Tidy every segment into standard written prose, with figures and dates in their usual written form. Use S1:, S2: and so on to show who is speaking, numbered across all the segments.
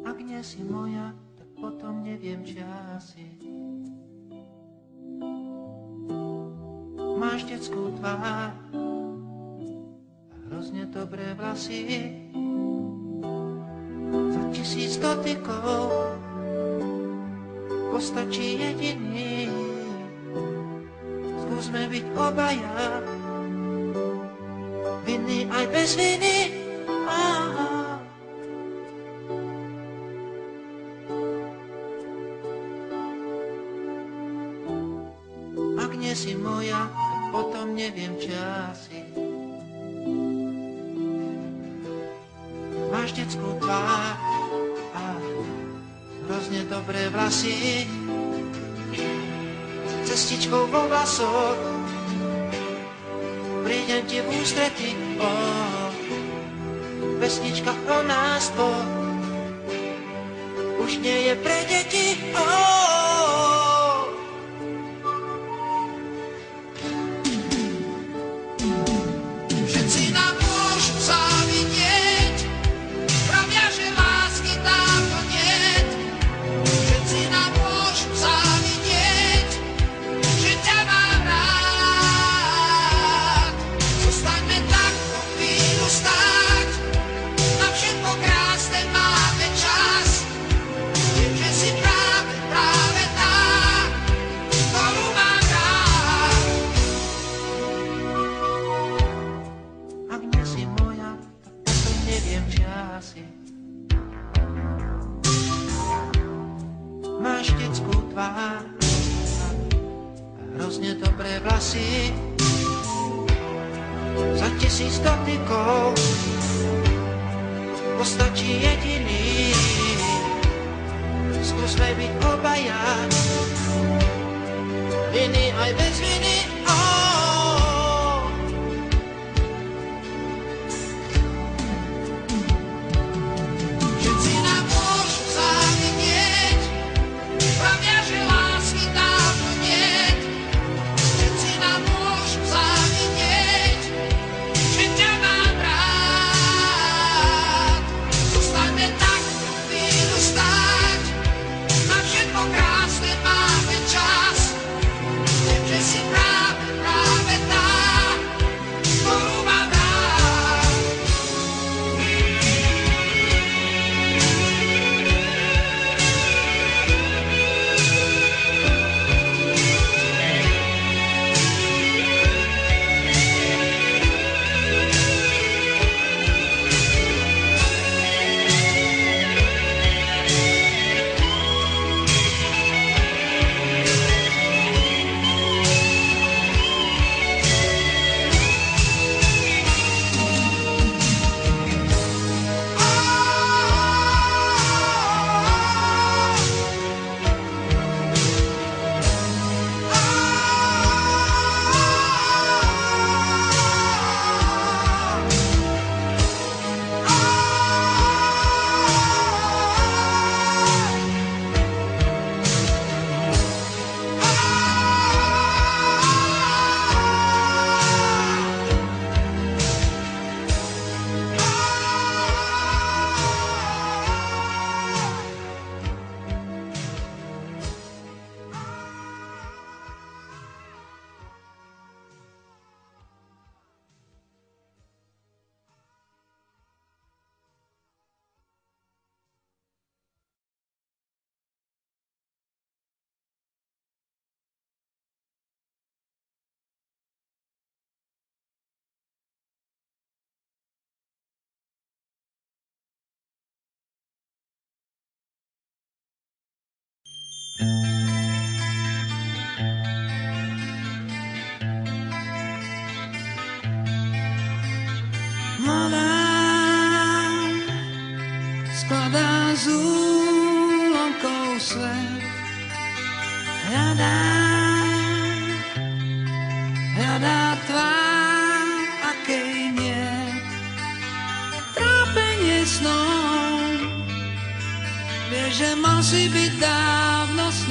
S1: Ak nie si moja, tak potom neviem, či asi. Máš detskú tvár a hrozne dobré vlasy. Za 1000 dotykov postačí jediný. Skúsme byť obaja, vinný aj bez viny. Ak nie si moja, potom neviem, či asi. Máš detskú tvár a hrozne dobré vlasy. Cestičkou vo vlasoch prídem ti v ústrety. Pesnička o nás dvoch už nie je pre deti. Máš detskú tvár a hrozne dobré vlasy. Za 1000 dotykov postačí jediný. Skúsme byť obaja, vinný aj bez viny.
S2: Mladá skladá z úlomkov svet, hľadá tvár, akej nie, trápenie snom, vie, že mal si byť dávno s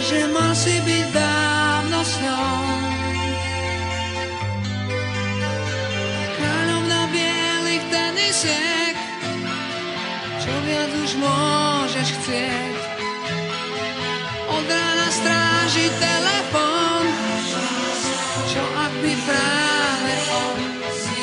S2: že mal si byť dávno s ňou. Kráľovna bielých tenisiek, čo viac už môžeš chcieť. Od rána stráži telefón, čo ak by práve on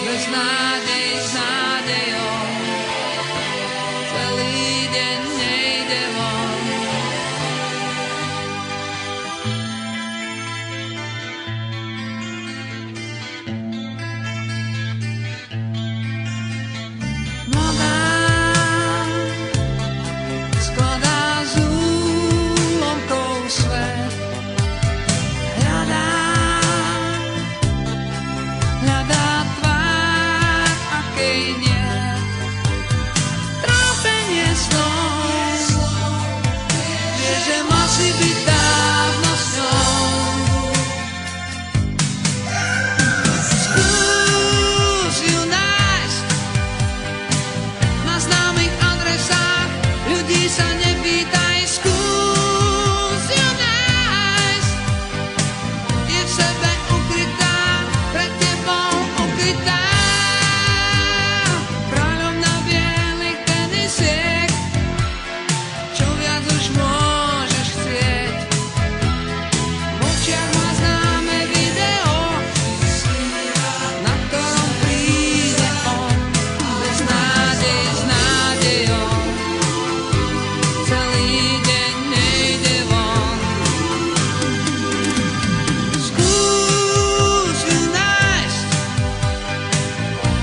S2: bez nádej s nádejou celý deň nejde von. Mladá skladá z úlomkov svet, hľadá tvár, akej nie. Trápenie snov, vie, že mal si byť dávno s ňou. Skús ju nájsť na známych adresách, ľudí sa nepýtaj. Skús ju nájsť, je v sebe ukrytá, pred tebou ukrytá. Kráľovna bielých tenisiek, čo viac už môžeš chcieť. V očiach má známe video, na ktorom príde on bez nádej s nádejou. Celý deň nejde von. Skús ju nájsť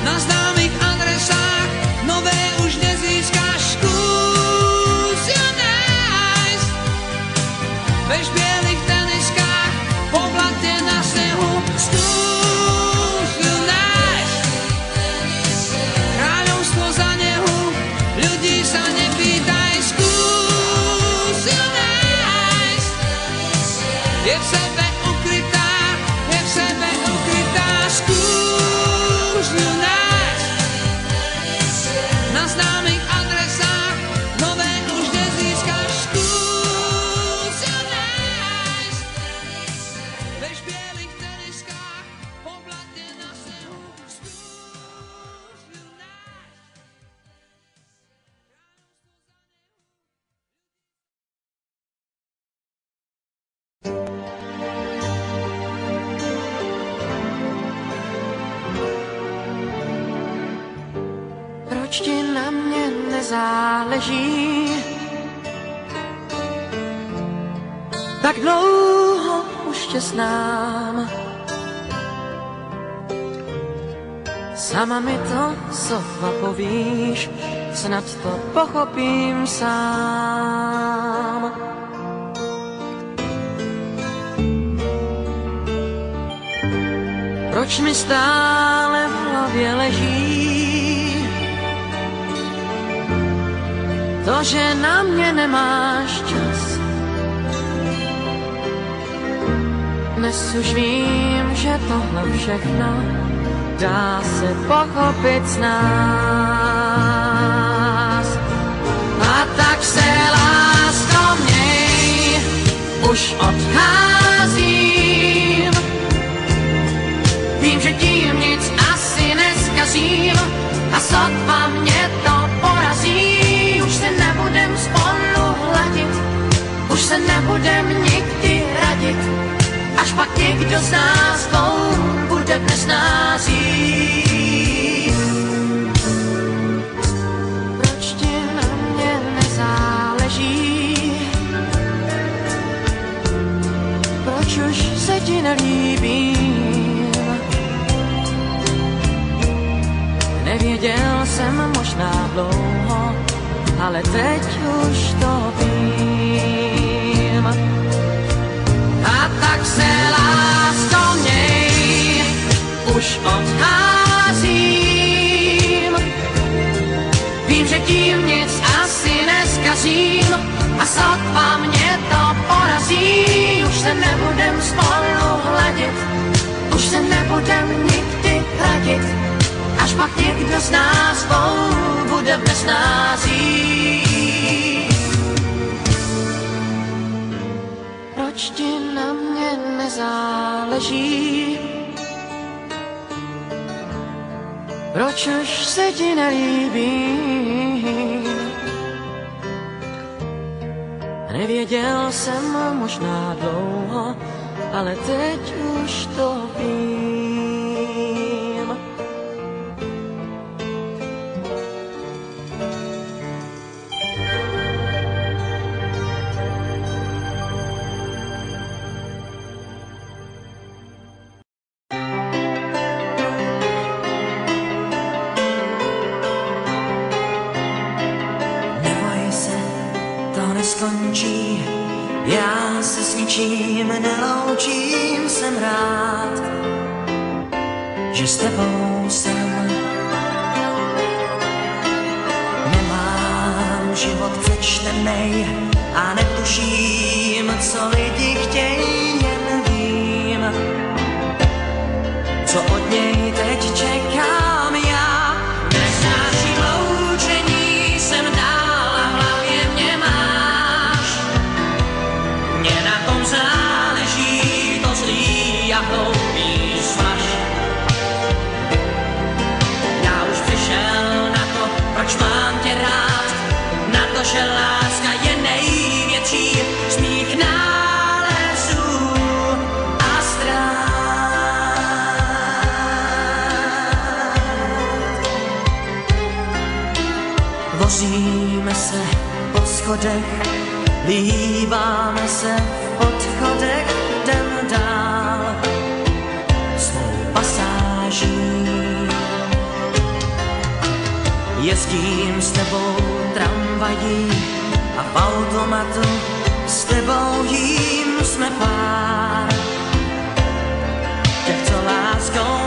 S2: na známych adresách, nové už nezískaš. Skús ju nájsť, bež v bielých teniskách, po blate na snehu. Skús ju nájsť, kráľovstvo za nehu, ľudí sa nepýtaj. Skús ju nájsť, je v sebe ukrytá, je v sebe ukrytá. Skús ju nájsť na známych adresách, nové už nezískaš. Skús ju nájsť, bež v bielých teniskách, po blate na snehu. Skús ju nájsť.
S3: Proč ti na mě nezáleží? Tak dlouho už tě znám. Sama mi to sotva povíš, snad to pochopím sám. Proč mi stále v hlavě leží to, že na mě nemáš čas? Dnes už vím, že tohle všechno dá se pochopit z nás. A tak se, lásko, měj, už odcházím. Vím, že tím nic asi neskazím a sotva mě to porazí. Už se nebudem spolu hladit, už se nebudem nikdy radit, až pak někdo z nás dvou bude v nesnází. Proč ti na mě nezáleží? Proč už se ti nelíbím? Nevěděl jsem možná dlouho, ale teď už to vím. A tak se, lásko, měj, už odcházím. Vím, že tím nic asi neskazím a sotva mě to porazí. Už se nebudem spolu hladit, už se nebudem nikdy hradit, až pak někdo z nás dvou bude v nesnází. Proč proč ti na mě nezáleží? Proč už se ti nelíbím? Nevěděl jsem možná dlouho, ale teď už to vím.
S2: Neskončí, já se s ničím neloučím, jsem rád, že s tebou jsem. Nemám život přečtenej a netuším, co lidi chtějí, jen vím, co od něj teď čekám já. Nesnáším loučení, jsem dál a v hlavě mě máš. Mně na tom záleží, to zlý a hloupý svaž. Já už přišel na to, proč mám tě rád, na to, že láska je největší z mých nálezů a ztrát. Vozíme se po schodech, líbáme se v odchodech, jdem dál svou pasáží. Jezdím s tebou tramvají a v automatu s tebou jím jsme pár. Těch, co láskou